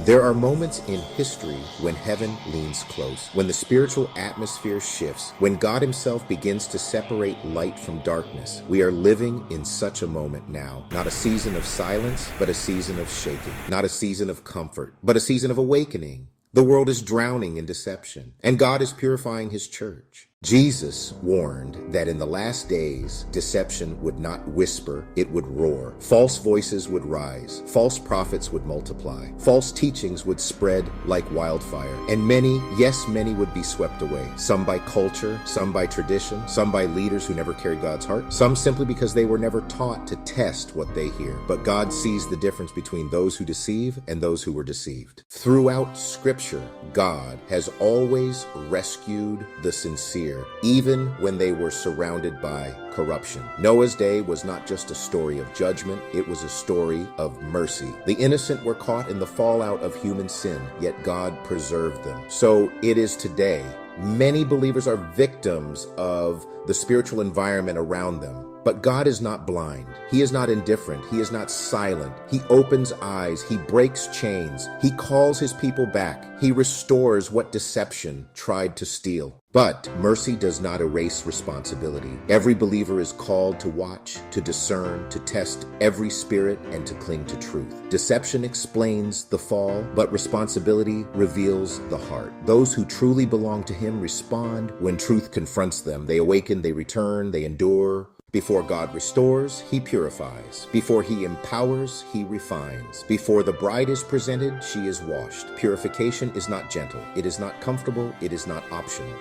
There are moments in history when heaven leans close, when the spiritual atmosphere shifts, when God himself begins to separate light from darkness. We are living in such a moment now. Not a season of silence, but a season of shaking. Not a season of comfort, but a season of awakening. The world is drowning in deception, and God is purifying his church. Jesus warned that in the last days, deception would not whisper, it would roar. False voices would rise. False prophets would multiply. False teachings would spread like wildfire. And many, yes, many would be swept away. Some by culture, some by tradition, some by leaders who never carried God's heart, some simply because they were never taught to test what they hear. But God sees the difference between those who deceive and those who were deceived. Throughout Scripture, God has always rescued the sincere, even when they were surrounded by corruption. Noah's day was not just a story of judgment, it was a story of mercy. The innocent were caught in the fallout of human sin, yet God preserved them. So it is today. Many believers are victims of the spiritual environment around them. But God is not blind. He is not indifferent. He is not silent. He opens eyes. He breaks chains. He calls his people back. He restores what deception tried to steal. But mercy does not erase responsibility. Every believer is called to watch, to discern, to test every spirit, and to cling to truth. Deception explains the fall, but responsibility reveals the heart. Those who truly belong to him respond when truth confronts them. They awaken, they return, they endure. Before God restores, he purifies. Before he empowers, he refines. Before the bride is presented, she is washed. Purification is not gentle. It is not comfortable. It is not optional.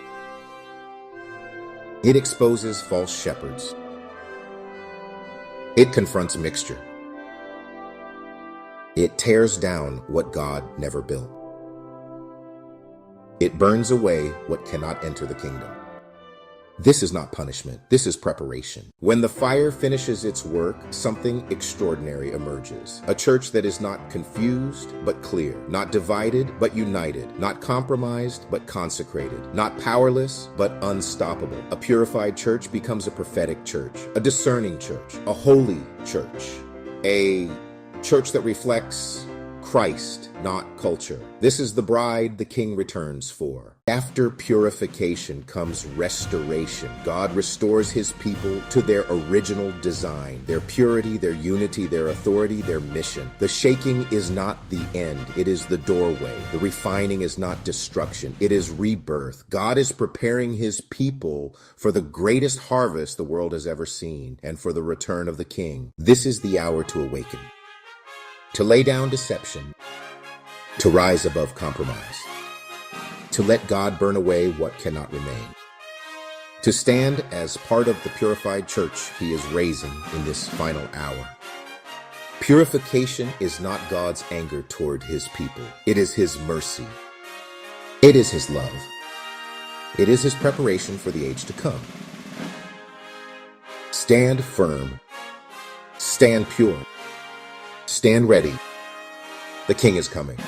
It exposes false shepherds. It confronts mixture. It tears down what God never built. It burns away what cannot enter the kingdom. This is not punishment. This is preparation. When the fire finishes its work, something extraordinary emerges. A church that is not confused, but clear. Not divided, but united. Not compromised, but consecrated. Not powerless, but unstoppable. A purified church becomes a prophetic church. A discerning church. A holy church. A church that reflects Christ, not culture. This is the bride the king returns for. After purification comes restoration. God restores his people to their original design, their purity, their unity, their authority, their mission. The shaking is not the end. It is the doorway. The refining is not destruction. It is rebirth. God is preparing his people for the greatest harvest the world has ever seen and for the return of the king. This is the hour to awaken, to lay down deception, to rise above compromise, to let God burn away what cannot remain, to stand as part of the purified church he is raising in this final hour. Purification is not God's anger toward his people. It is his mercy. It is his love. It is his preparation for the age to come. Stand firm. Stand pure. Stand ready. The king is coming.